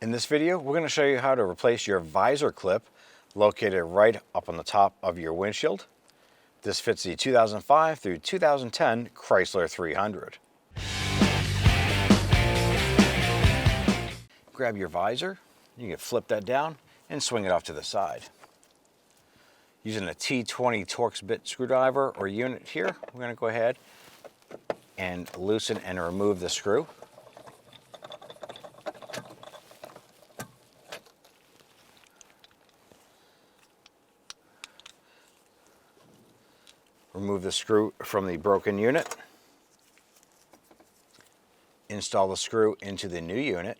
In this video, we're going to show you how to replace your visor clip located right up on the top of your windshield. This fits the 2005 through 2010 Chrysler 300. Grab your visor, you can flip that down and swing it off to the side. Using a T20 Torx bit screwdriver or unit here, we're going to go ahead and loosen and remove the screw. Remove the screw from the broken unit. Install the screw into the new unit.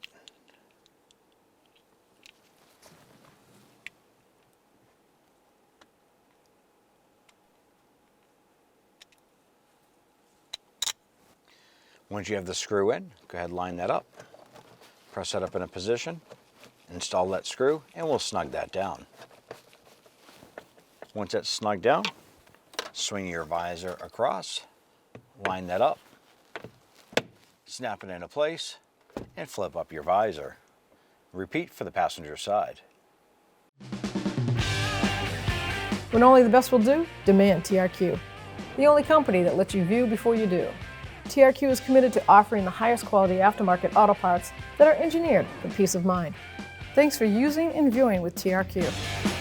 Once you have the screw in, go ahead and line that up. Press that up in a position. Install that screw and we'll snug that down. Once that's snugged down, swing your visor across, line that up, snap it into place, and flip up your visor. Repeat for the passenger side. When only the best will do, demand TRQ. The only company that lets you view before you do. TRQ is committed to offering the highest quality aftermarket auto parts that are engineered for peace of mind. Thanks for using and viewing with TRQ.